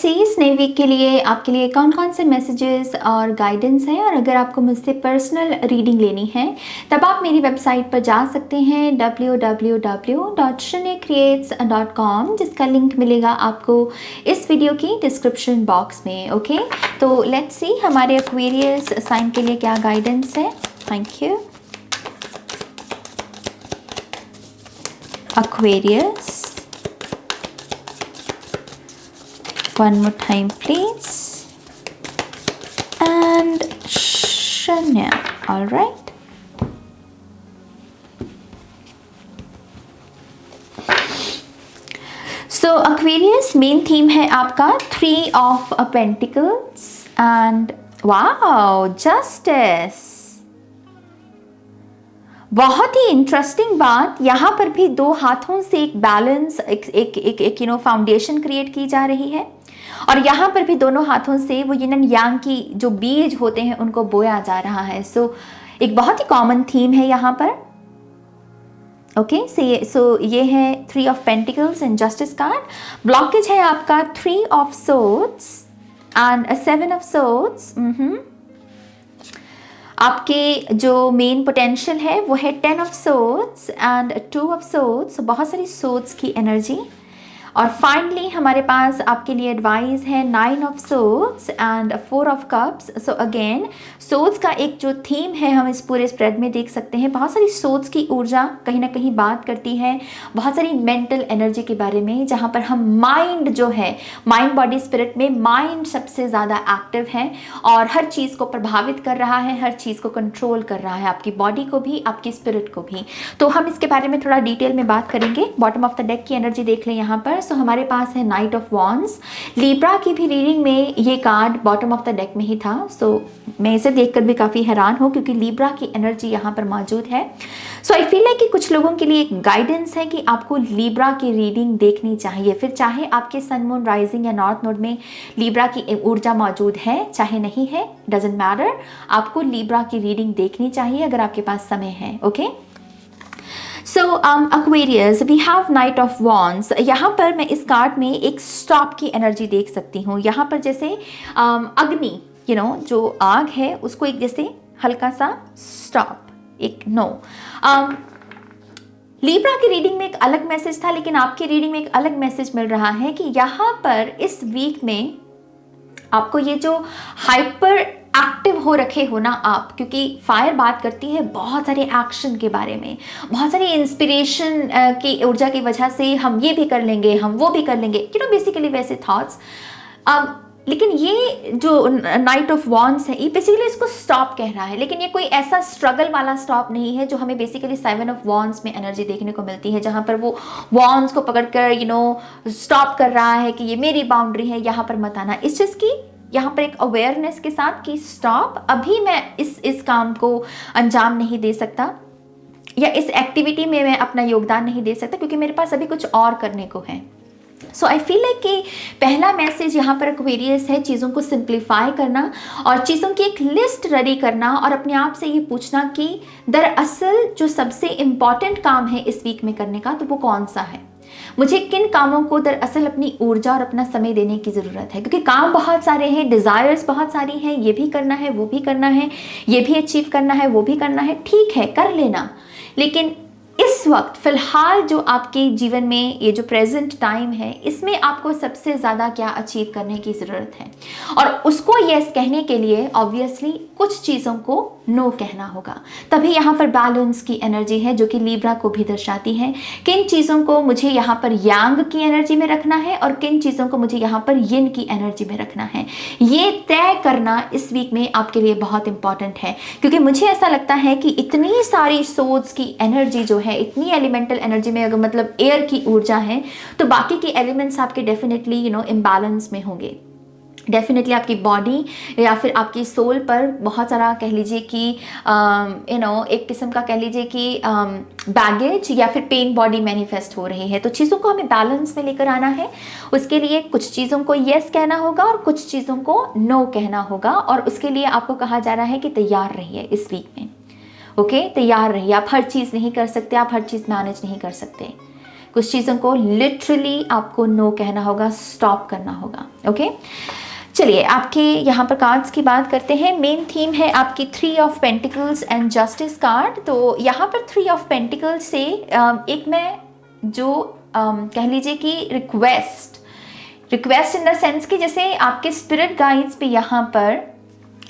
सी इस नए वीक के लिए आपके लिए कौन कौन से मैसेजेस और गाइडेंस हैं। और अगर आपको मुझसे पर्सनल रीडिंग लेनी है तब आप मेरी वेबसाइट पर जा सकते हैं www.shunnycreates.com, जिसका लिंक मिलेगा आपको इस वीडियो की डिस्क्रिप्शन बॉक्स में। ओके, तो लेट्स सी हमारे एक्वेरियस साइन के लिए क्या गाइडेंस है। Thank you. Aquarius, one more time please, and Shanya. All right, so Aquarius main theme है आपका 3 of Pentacles and wow, Justice। बहुत ही इंटरेस्टिंग बात, यहाँ पर भी दो हाथों से एक बैलेंस, एक फाउंडेशन क्रिएट की जा रही है। और यहाँ पर भी दोनों हाथों से वो यिन एंड यांग की जो बीज होते हैं उनको बोया जा रहा है। सो एक बहुत ही कॉमन थीम है यहाँ पर। ओके, सो ये है 3 of pentacles and justice card. Blockage है आपका 3 of swords and 7 of swords. आपके जो मेन पोटेंशियल है वो है 10 of swords and 2 of swords, बहुत सारी सोर्ड्स की एनर्जी। और फाइनली हमारे पास आपके लिए एडवाइस है 9 of swords and 4 of cups. So again swords का एक जो थीम है हम इस पूरे स्प्रेड में देख सकते हैं। बहुत सारी सोर्ड्स की ऊर्जा कहीं ना कहीं बात करती है बहुत सारी मेंटल एनर्जी के बारे में, जहाँ पर हम माइंड जो है, माइंड बॉडी स्पिरिट में माइंड सबसे ज़्यादा एक्टिव है और हर चीज़ को प्रभावित कर रहा है, हर चीज़ को कंट्रोल कर रहा है, आपकी बॉडी को भी, आपकी स्पिरिट को भी। तो हम इसके बारे में थोड़ा डिटेल में बात करेंगे। बॉटम ऑफ द डेक की एनर्जी देख लें यहाँ पर। सो हमारे पास है नाइट ऑफ वॉन्ड्स। लिब्रा की भी रीडिंग में ये card bottom of the deck में ही था। सो मैं इसे देखकर भी काफ़ी हैरान हूँ क्योंकि लिब्रा की एनर्जी यहाँ पर मौजूद है। सो आई फील लाइक कि कुछ लोगों के लिए एक गाइडेंस है कि आपको लिब्रा की रीडिंग देखनी चाहिए। फिर चाहे आपके सन मून राइजिंग या नॉर्थ नोड में लिब्रा की ऊर्जा मौजूद है चाहे नहीं है, डजेंट मैटर, आपको लिब्रा की रीडिंग देखनी चाहिए अगर आपके पास समय है। Okay, so Aquarius, we have knight of wands. यहाँ पर मैं इस कार्ड में एक स्टॉप की एनर्जी देख सकती हूँ। यहाँ पर जैसे अग्नि, जो आग है उसको एक जैसे हल्का सा स्टॉप, एक नो। लिब्रा की रीडिंग में एक अलग मैसेज था, लेकिन आपकी रीडिंग में एक अलग मैसेज मिल रहा है कि यहाँ पर इस वीक में आपको ये जो हाइपर एक्टिव हो रखे हो ना आप, क्योंकि फायर बात करती है बहुत सारे एक्शन के बारे में, बहुत सारी इंस्पिरेशन की ऊर्जा की वजह से हम ये भी कर लेंगे, हम वो भी कर लेंगे, बेसिकली वैसे थॉट्स। लेकिन ये जो नाइट ऑफ वॉन्ड्स है ये बेसिकली इसको स्टॉप कह रहा है, लेकिन ये कोई ऐसा स्ट्रगल वाला स्टॉप नहीं है जो हमें बेसिकली 7 ऑफ वॉन्ड्स में एनर्जी देखने को मिलती है, जहाँ पर वो वॉन्ड्स को पकड़कर स्टॉप कर रहा है कि ये मेरी बाउंड्री है, यहाँ पर मत आना। इस चीज़ की यहाँ पर एक अवेयरनेस के साथ कि स्टॉप, अभी मैं इस काम को अंजाम नहीं दे सकता या इस एक्टिविटी में मैं अपना योगदान नहीं दे सकता क्योंकि मेरे पास अभी कुछ और करने को है। सो आई फील लाइक कि पहला मैसेज यहाँ पर एक्वेरियस है चीज़ों को सिंप्लीफाई करना और चीज़ों की एक लिस्ट रेडी करना और अपने आप से ये पूछना कि दरअसल जो सबसे इम्पॉर्टेंट काम है इस वीक में करने का, तो वो कौन सा है, मुझे किन कामों को दरअसल अपनी ऊर्जा और अपना समय देने की ज़रूरत है। क्योंकि काम बहुत सारे हैं, डिज़ायर्स बहुत सारी हैं, ये भी करना है, वो भी करना है, ये भी अचीव करना है, वो भी करना है, ठीक है कर लेना, लेकिन इस वक्त फ़िलहाल जो आपके जीवन में ये जो प्रेजेंट टाइम है इसमें आपको सबसे ज़्यादा क्या अचीव करने की ज़रूरत है। और उसको यस कहने के लिए ऑब्वियसली कुछ चीज़ों को नो कहना होगा। तभी यहाँ पर बैलेंस की एनर्जी है जो कि लिब्रा को भी दर्शाती है। किन चीज़ों को मुझे यहाँ पर यांग की एनर्जी में रखना है और किन चीज़ों को मुझे यहाँ पर यिन की एनर्जी में रखना है, ये तय करना इस वीक में आपके लिए बहुत इंपॉर्टेंट है। क्योंकि मुझे ऐसा लगता है कि इतनी सारी सोर्स की एनर्जी जो है, इतनी एलिमेंटल एनर्जी में, अगर मतलब एयर की ऊर्जा है तो बाकी के एलिमेंट्स आपके डेफिनेटली इम्बैलेंस में होंगे। डेफिनेटली आपकी बॉडी या फिर आपकी सोल पर बहुत सारा कह लीजिए कि एक किस्म का कह लीजिए कि बैगेज या फिर पेन बॉडी मैनिफेस्ट हो रही है। तो चीज़ों को हमें बैलेंस में लेकर आना है। उसके लिए कुछ चीज़ों को येस कहना होगा और कुछ चीज़ों को नो कहना होगा, और उसके लिए आपको कहा जा रहा है कि तैयार रहिए इस वीक में। ओके, तैयार रहिए। आप हर चीज़ नहीं कर सकते, आप हर चीज़ मैनेज नहीं कर सकते। कुछ चीज़ों को लिटरली आपको नो कहना होगा, स्टॉप करना होगा। ओके, चलिए आपके यहाँ पर कार्ड्स की बात करते हैं। मेन थीम है आपकी 3 of pentacles and justice card. तो यहाँ पर 3 ऑफ पेंटिकल्स से एक मैं जो कह लीजिए कि रिक्वेस्ट इन द सेंस कि जैसे आपके स्पिरिट गाइड्स भी यहाँ पर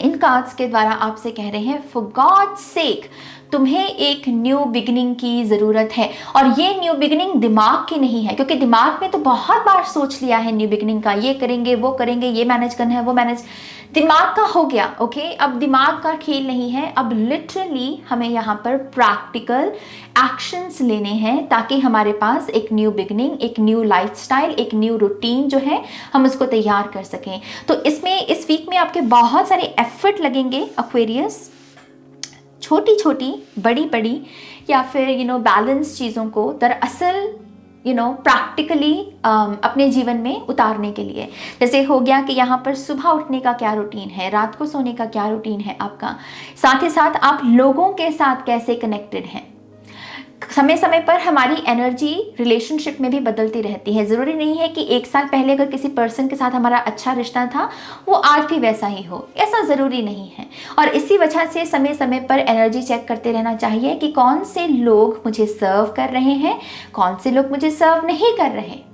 इन कार्ड्स के द्वारा आपसे कह रहे हैं, फॉर गॉड्स सेक तुम्हें एक न्यू बिगिनिंग की ज़रूरत है। और ये न्यू बिगिनिंग दिमाग की नहीं है, क्योंकि दिमाग में तो बहुत बार सोच लिया है न्यू बिगिनिंग का, ये करेंगे वो करेंगे, ये मैनेज करना है वो मैनेज, दिमाग का हो गया। ओके, अब दिमाग का खेल नहीं है, अब लिटरली हमें यहाँ पर प्रैक्टिकल एक्शंस लेने हैं ताकि हमारे पास एक न्यू बिगिनिंग, एक न्यू लाइफस्टाइल, एक न्यू रूटीन जो है हम उसको तैयार कर सकें। तो इसमें इस वीक में आपके बहुत सारे एफर्ट लगेंगे एक्वेरियस, छोटी छोटी बड़ी बड़ी या फिर बैलेंस चीज़ों को दरअसल प्रैक्टिकली अपने जीवन में उतारने के लिए। जैसे हो गया कि यहाँ पर सुबह उठने का क्या रूटीन है, रात को सोने का क्या रूटीन है आपका, साथ ही साथ आप लोगों के साथ कैसे कनेक्टेड हैं। समय समय पर हमारी एनर्जी रिलेशनशिप में भी बदलती रहती है। ज़रूरी नहीं है कि 1 साल पहले अगर किसी पर्सन के साथ हमारा अच्छा रिश्ता था वो आज भी वैसा ही हो, ऐसा ज़रूरी नहीं है। और इसी वजह से समय समय पर एनर्जी चेक करते रहना चाहिए कि कौन से लोग मुझे सर्व कर रहे हैं, कौन से लोग मुझे सर्व नहीं कर रहे,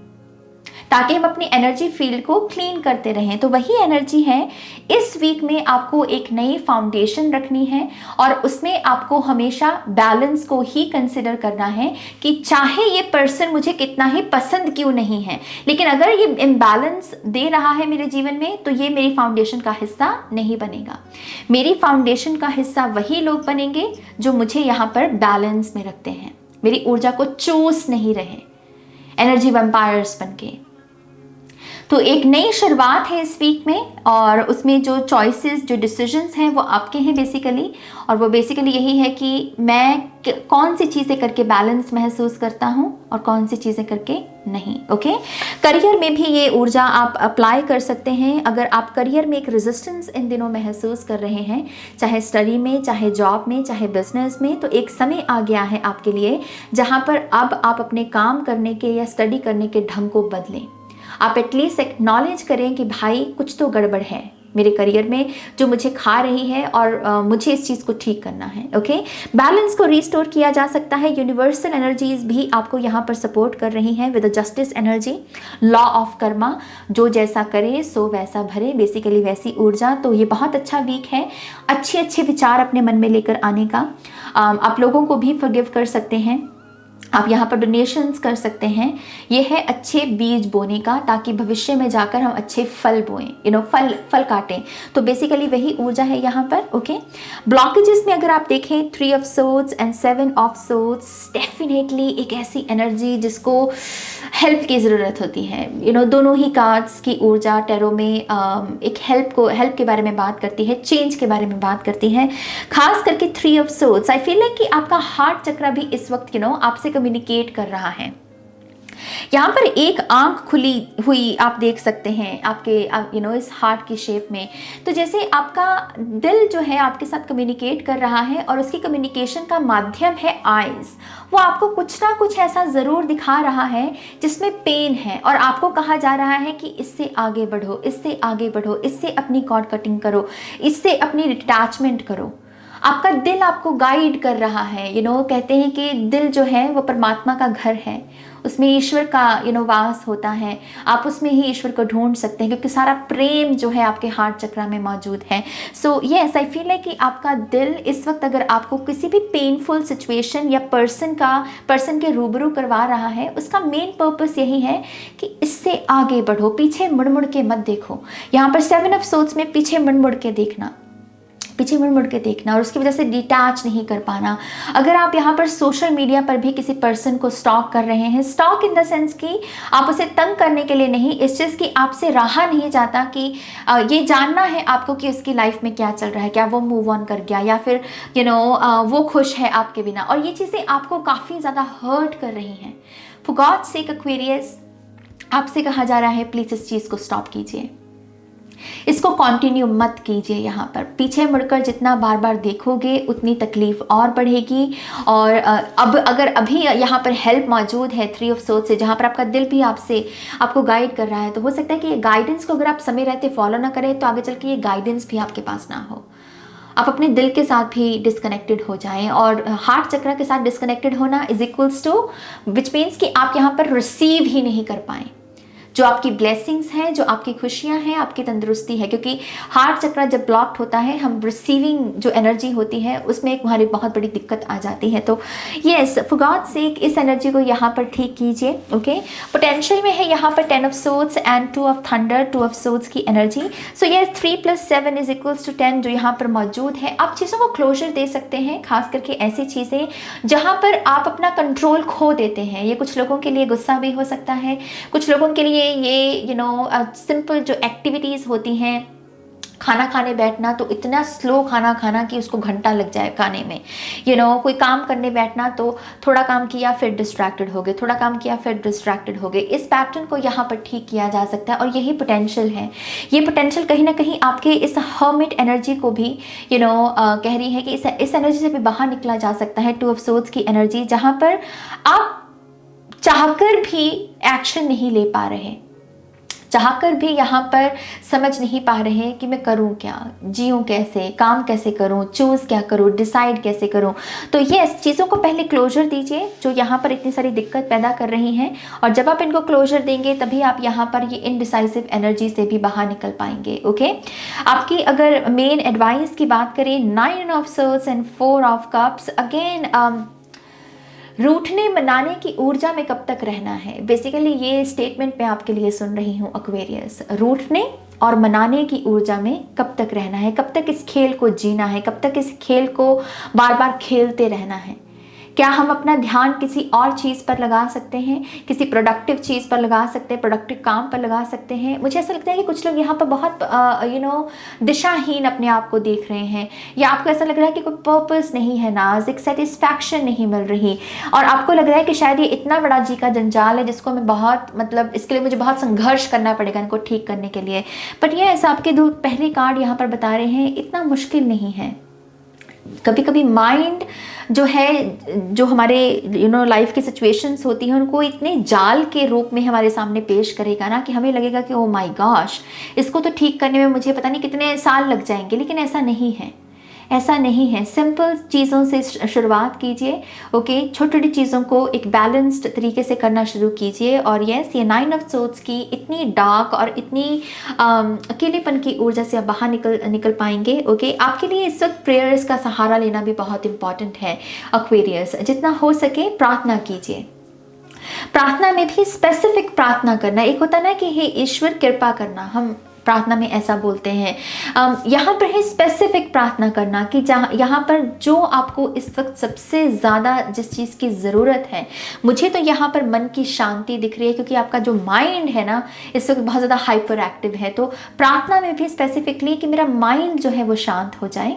ताकि हम अपनी एनर्जी फील्ड को क्लीन करते रहें। तो वही एनर्जी है इस वीक में आपको एक नई फाउंडेशन रखनी है और उसमें आपको हमेशा बैलेंस को ही कंसिडर करना है कि चाहे ये पर्सन मुझे कितना ही पसंद क्यों नहीं है, लेकिन अगर ये इम्बैलेंस दे रहा है मेरे जीवन में तो ये मेरी फाउंडेशन का हिस्सा नहीं बनेगा। मेरी फाउंडेशन का हिस्सा वही लोग बनेंगे जो मुझे यहाँ पर बैलेंस में रखते हैं, मेरी ऊर्जा को चूस नहीं रहे, एनर्जी वैम्पायर्स बनके। तो एक नई शुरुआत है इस वीक में और उसमें जो चॉइसेस, जो डिसीजंस हैं वो आपके हैं बेसिकली। और वो बेसिकली यही है कि मैं कौन सी चीज़ें करके बैलेंस महसूस करता हूँ और कौन सी चीज़ें करके नहीं। ओके, करियर में भी ये ऊर्जा आप अप्लाई कर सकते हैं। अगर आप करियर में एक रेजिस्टेंस इन दिनों महसूस कर रहे हैं, चाहे स्टडी में, चाहे जॉब में, चाहे बिजनेस में, तो एक समय आ गया है आपके लिए जहाँ पर अब आप अपने काम करने के या स्टडी करने के ढंग को बदलें। आप एटलीस्ट एक्नॉलेज करें कि भाई कुछ तो गड़बड़ है मेरे करियर में जो मुझे खा रही है और मुझे इस चीज़ को ठीक करना है। ओके, बैलेंस को रिस्टोर किया जा सकता है। यूनिवर्सल एनर्जीज भी आपको यहाँ पर सपोर्ट कर रही हैं with justice energy, law of Karma, जो जैसा करे सो वैसा भरे, बेसिकली वैसी ऊर्जा। तो ये बहुत अच्छा वीक है अच्छे अच्छे विचार अपने मन में लेकर आने का। आप लोगों को भी फॉरगिव कर सकते हैं, आप यहाँ पर डोनेशंस कर सकते हैं। ये है अच्छे बीज बोने का ताकि भविष्य में जाकर हम अच्छे फल बोएं, फल काटें। तो बेसिकली वही ऊर्जा है यहाँ पर। ओके, ब्लॉकेजेस में अगर आप देखें 3 of swords and 7 of swords, definitely एक ऐसी एनर्जी जिसको हेल्प की ज़रूरत होती है। दोनों ही कार्ड्स की ऊर्जा टैरो में एक हेल्प के बारे में बात करती है, चेंज के बारे में बात करती है। खास करके 3 of swords, I feel like कि आपका हार्ट चक्र भी इस वक्त आपसे कम्युनिकेट कर रहा है। यहाँ पर एक आंख खुली हुई आप देख सकते हैं आपके इस हार्ट की शेप में। तो जैसे आपका दिल जो है आपके साथ कम्युनिकेट कर रहा है और उसकी कम्युनिकेशन का माध्यम है आईज। वो आपको कुछ ना कुछ ऐसा ज़रूर दिखा रहा है जिसमें पेन है और आपको कहा जा रहा है कि इससे आगे बढ़ो, इससे आगे बढ़ो, इससे अपनी कॉर्ड कटिंग करो, इससे अपनी डिटैचमेंट करो। आपका दिल आपको गाइड कर रहा है। कहते हैं कि दिल जो है वो परमात्मा का घर है, उसमें ईश्वर का वास होता है। आप उसमें ही ईश्वर को ढूंढ सकते हैं क्योंकि सारा प्रेम जो है आपके हार्ट चक्र में मौजूद है। सो यस, आई फील है कि आपका दिल इस वक्त अगर आपको किसी भी पेनफुल सिचुएशन या पर्सन के रूबरू करवा रहा है, उसका मेन पर्पस यही है कि इससे आगे बढ़ो, पीछे मुड़ मुड़ के मत देखो। यहाँ पर 7 ऑफ सोर्ड्स में पीछे मुड़ मुड़ के देखना, पीछे मुड़ के देखना और उसकी वजह से डिटैच नहीं कर पाना। अगर आप यहाँ पर सोशल मीडिया पर भी किसी पर्सन को स्टॉक कर रहे हैं, स्टॉक इन द सेंस कि आप उसे तंग करने के लिए नहीं, इस चीज़ की आपसे रहा नहीं जाता कि ये जानना है आपको कि उसकी लाइफ में क्या चल रहा है, क्या वो मूव ऑन कर गया या फिर वो खुश है आपके बिना, और ये चीज़ें आपको काफ़ी ज़्यादा हर्ट कर रही हैं। फॉर गॉड्स सेक एक्वेरियस, आपसे कहा जा रहा है प्लीज़ इस चीज़ को स्टॉप कीजिए। इसको कंटिन्यू मत कीजिए। यहाँ पर पीछे मुड़कर जितना बार बार देखोगे उतनी तकलीफ और बढ़ेगी। और अब अगर अभी यहाँ पर हेल्प मौजूद है 3 ऑफ सोर्ड्स से, जहाँ पर आपका दिल भी आपको गाइड कर रहा है, तो हो सकता है कि ये गाइडेंस को अगर आप समय रहते फॉलो ना करें तो आगे चल के ये गाइडेंस भी आपके पास ना हो, आप अपने दिल के साथ भी डिस्कनेक्टेड हो जाएं। और हार्ट चक्र के साथ डिस्कनेक्टेड होना is equals to which means कि आप यहाँ पर रिसीव ही नहीं कर पाएँ जो आपकी ब्लेसिंग्स हैं, जो आपकी खुशियां हैं, आपकी तंदुरुस्ती है। क्योंकि हार्ट चक्र जब ब्लॉक्ड होता है, हम रिसीविंग जो एनर्जी होती है उसमें एक हमारी बहुत बड़ी दिक्कत आ जाती है। तो यस, फॉर गॉड सेक इस एनर्जी को यहाँ पर ठीक कीजिए। ओके, पोटेंशियल में है यहाँ पर 10 of swords and 2 of thunder, 2 of swords की energy. So yes, 3 + 7 is equals to 10 जो यहाँ पर मौजूद है। आप चीज़ों को क्लोजर दे सकते हैं, खास करके ऐसी चीज़ें जहाँ पर आप अपना कंट्रोल खो देते हैं। ये कुछ लोगों के लिए गुस्सा भी हो सकता है, कुछ लोगों के लिए ये सिंपल जो एक्टिविटीज़ होती हैं, खाना खाने बैठना तो इतना स्लो खाना खाना कि उसको घंटा लग जाए खाने में। कोई काम करने बैठना तो थोड़ा काम किया फिर डिस्ट्रैक्टेड हो गए, थोड़ा काम किया फिर डिस्ट्रैक्टेड हो गए। इस पैटर्न को यहाँ पर ठीक किया जा सकता है और यही पोटेंशियल है। ये पोटेंशियल कहीं ना कहीं आपके इस हर्मिट एनर्जी को भी कह रही है कि इस एनर्जी से भी बाहर निकला जा सकता है। 2 ऑफ सोर्ड्स की एनर्जी, जहाँ पर आप चाहकर भी एक्शन नहीं ले पा रहे, चाहकर भी यहाँ पर समझ नहीं पा रहे कि मैं करूँ क्या, जीऊँ कैसे, काम कैसे करूँ, चूज़ क्या करूँ, डिसाइड कैसे करूँ। तो ये चीज़ों को पहले क्लोजर दीजिए जो यहाँ पर इतनी सारी दिक्कत पैदा कर रही हैं। और जब आप इनको क्लोजर देंगे तभी आप यहाँ पर ये इनडिसाइसिव एनर्जी से भी बाहर निकल पाएंगे। ओके, आपकी अगर मेन एडवाइस की बात करें, 9 of swords and 4 of cups, again रूठने मनाने की ऊर्जा में कब तक रहना है। बेसिकली ये स्टेटमेंट मैं आपके लिए सुन रही हूँ एक्वेरियस, रूठने और मनाने की ऊर्जा में कब तक रहना है, कब तक इस खेल को जीना है, कब तक इस खेल को बार बार खेलते रहना है। क्या हम अपना ध्यान किसी और चीज़ पर लगा सकते हैं, किसी प्रोडक्टिव चीज़ पर लगा सकते हैं, प्रोडक्टिव काम पर लगा सकते हैं। मुझे ऐसा लगता है कि कुछ लोग यहाँ पर बहुत दिशाहीन अपने आप को देख रहे हैं, या आपको ऐसा लग रहा है कि कोई पर्पस नहीं है, नाज एक सेटिस्फैक्शन नहीं मिल रही, और आपको लग रहा है कि शायद ये इतना बड़ा जी का जंजाल है जिसको मैं इसके लिए मुझे बहुत संघर्ष करना पड़ेगा इनको ठीक करने के लिए। बट ये ऐसा आपके दो पहले कार्ड यहाँ पर बता रहे हैं, इतना मुश्किल नहीं है। कभी कभी माइंड जो है, जो हमारे लाइफ की सिचुएशंस होती हैं उनको इतने जाल के रूप में हमारे सामने पेश करेगा ना कि हमें लगेगा कि ओ माय गॉश, इसको तो ठीक करने में मुझे पता नहीं कितने साल लग जाएंगे। लेकिन ऐसा नहीं है, ऐसा नहीं है। सिंपल चीज़ों से शुरुआत कीजिए। ओके, छोटी छोटी चीज़ों को एक बैलेंस्ड तरीके से करना शुरू कीजिए। और यस, ये 9 ऑफ सोर्ड्स की इतनी डार्क और इतनी अकेलेपन की ऊर्जा से आप बाहर निकल पाएंगे। ओके, आपके लिए इस वक्त प्रेयर्स का सहारा लेना भी बहुत इंपॉर्टेंट है एक्वेरियस। जितना हो सके प्रार्थना कीजिए। प्रार्थना में भी स्पेसिफिक प्रार्थना करना, एक होता ना कि हे ईश्वर कृपा करना, हम प्रार्थना में ऐसा बोलते हैं। यहाँ पर है स्पेसिफिक प्रार्थना करना कि यहाँ पर जो आपको इस वक्त सबसे ज़्यादा जिस चीज़ की ज़रूरत है, मुझे तो यहाँ पर मन की शांति दिख रही है, क्योंकि आपका जो माइंड है ना इस वक्त बहुत ज़्यादा हाइपर एक्टिव है। तो प्रार्थना में भी स्पेसिफिकली कि मेरा माइंड जो है वो शांत हो जाए।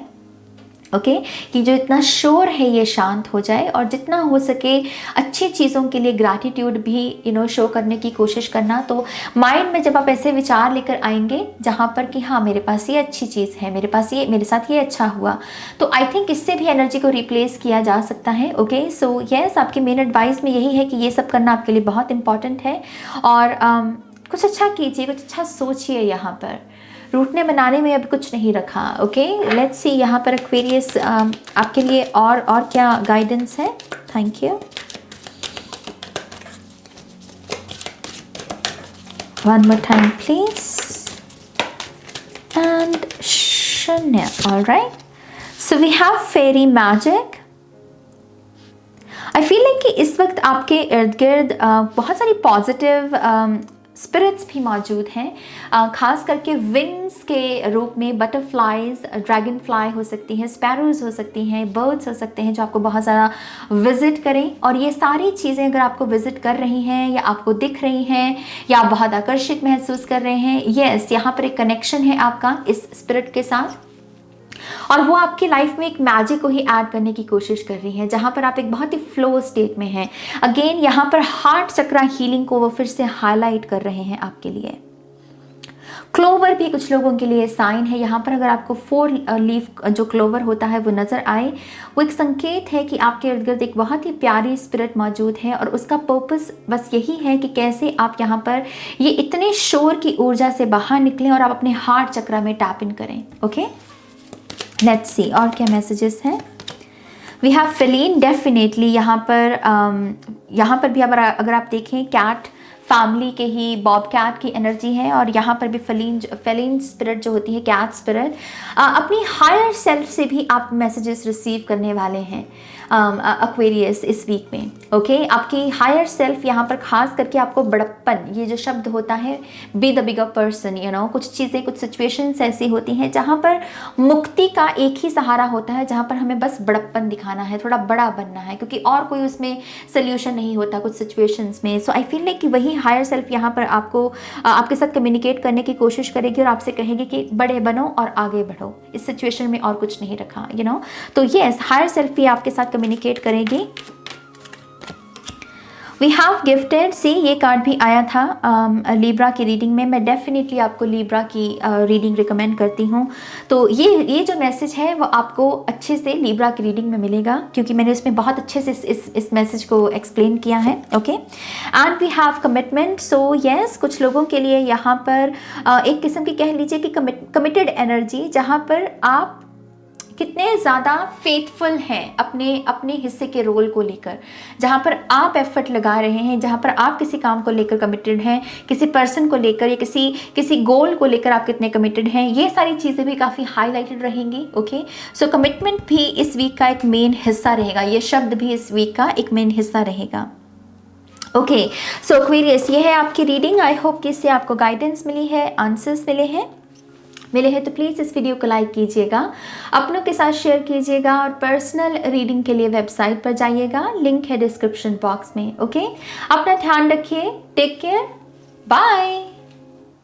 ओके, कि जो इतना शोर है ये शांत हो जाए, और जितना हो सके अच्छी चीज़ों के लिए ग्रैटिट्यूड भी शो करने की कोशिश करना। तो माइंड में जब आप ऐसे विचार लेकर आएंगे जहाँ पर कि हाँ मेरे पास ये अच्छी चीज़ है, मेरे पास ये, मेरे साथ ये अच्छा हुआ, तो आई थिंक इससे भी एनर्जी को रिप्लेस किया जा सकता है। ओके, सो यस, आपकी मेन एडवाइस में यही है कि ये सब करना आपके लिए बहुत इंपॉर्टेंट है। और कुछ अच्छा कीजिए, कुछ अच्छा सोचिए। यहाँ पर रूठने बनाने में अब कुछ नहीं रखा। ओके, लेट्स सी यहाँ पर एक्वेरियस आपके लिए और क्या गाइडेंस है। Thank you. One more time please, and शून्य। Alright, so we have fairy magic. I feel like कि इस वक्त आपके इर्द गिर्द बहुत सारी पॉजिटिव स्पिरिट्स भी मौजूद हैं, खास करके विंग्स के रूप में बटरफ्लाइज, ड्रैगन फ्लाई हो सकती हैं, स्पैरोज हो सकती हैं, बर्ड्स हो सकते हैं जो आपको बहुत ज़्यादा विजिट करें। और ये सारी चीज़ें अगर आपको विजिट कर रही हैं या आपको दिख रही हैं या आप बहुत आकर्षित महसूस कर रहे हैं, यस, यहाँ पर एक कनेक्शन है आपका इस स्पिरिट के साथ, और वो आपकी लाइफ में एक मैजिक को ही ऐड करने की कोशिश कर रही है, जहाँ पर आप एक बहुत ही फ्लो स्टेट में हैं। अगेन यहाँ पर हार्ट चक्रा हीलिंग को वो फिर से हाईलाइट कर रहे हैं आपके लिए। क्लोवर भी कुछ लोगों के लिए साइन है। यहाँ पर अगर आपको 4 लीफ जो क्लोवर होता है वो नज़र आए, वो एक संकेत है कि आपके इर्द गिर्द एक बहुत ही प्यारी स्पिरिट मौजूद है और उसका पर्पस बस यही है कि कैसे आप यहाँ पर ये इतने शोर की ऊर्जा से बाहर निकलें और आप अपने हार्ट चक्र में टैप इन करें। ओके, लेट्स सी और क्या मैसेजेस हैं। वी हैव फेलिन, डेफिनेटली यहाँ पर भी अगर आप देखें कैट फैमिली के ही बॉब कैट की एनर्जी है और यहाँ पर भी फेलिन स्पिरिट जो होती है, कैट स्पिरिट, अपनी हायर सेल्फ से भी आप मैसेजेस रिसीव करने वाले हैं एक्वेरियस इस वीक में। ओके, आपकी हायर सेल्फ यहाँ पर खास करके आपको बड़प्पन, ये जो शब्द होता है be the bigger person, you know, कुछ चीज़ें कुछ सिचुएशंस ऐसी होती हैं जहाँ पर मुक्ति का एक ही सहारा होता है, जहाँ पर हमें बस बड़प्पन दिखाना है, थोड़ा बड़ा बनना है, क्योंकि और कोई उसमें सोल्यूशन नहीं होता कुछ सिचुएशंस में। सो आई फील लाइक कि वही हायर सेल्फ यहाँ पर आपको आपके साथ कम्युनिकेट करने की कोशिश करेगी और आपसे कहेगी कि बड़े बनो और आगे बढ़ो, इस सिचुएशन में और कुछ नहीं रखा, यू नो। तो यस, हायर सेल्फ भी आपके साथ कम्युनिकेट करेगी। वी हैव गिफ्टेड, सी ये कार्ड भी आया था लिब्रा की रीडिंग में। मैं डेफिनेटली आपको लिब्रा की रीडिंग रिकमेंड करती हूँ। तो ये जो मैसेज है वो आपको अच्छे से लिब्रा की रीडिंग में मिलेगा, क्योंकि मैंने इसमें बहुत अच्छे से इस मैसेज को एक्सप्लेन किया है। Okay, and we have commitment. So yes, कुछ लोगों के लिए यहाँ पर एक किस्म की कह लीजिए कि कमिटेड एनर्जी, जहाँ पर आप कितने ज़्यादा फेथफुल हैं अपने हिस्से के रोल को लेकर, जहाँ पर आप एफर्ट लगा रहे हैं, जहाँ पर आप किसी काम को लेकर कमिटेड हैं, किसी पर्सन को लेकर या किसी गोल को लेकर आप कितने कमिटेड हैं, ये सारी चीज़ें भी काफ़ी हाईलाइटेड रहेंगी। ओके, सो कमिटमेंट भी इस वीक का एक मेन हिस्सा रहेगा, ये शब्द भी इस वीक का एक मेन हिस्सा रहेगा। ओके, सो एक्वेरियस, ये है आपकी रीडिंग। आई होप कि इससे आपको गाइडेंस मिली है, आंसर्स मिले हैं तो प्लीज़ इस वीडियो को लाइक कीजिएगा, अपनों के साथ शेयर कीजिएगा और पर्सनल रीडिंग के लिए वेबसाइट पर जाइएगा, लिंक है डिस्क्रिप्शन बॉक्स में। ओके, अपना ध्यान रखिए, टेक केयर, बाय।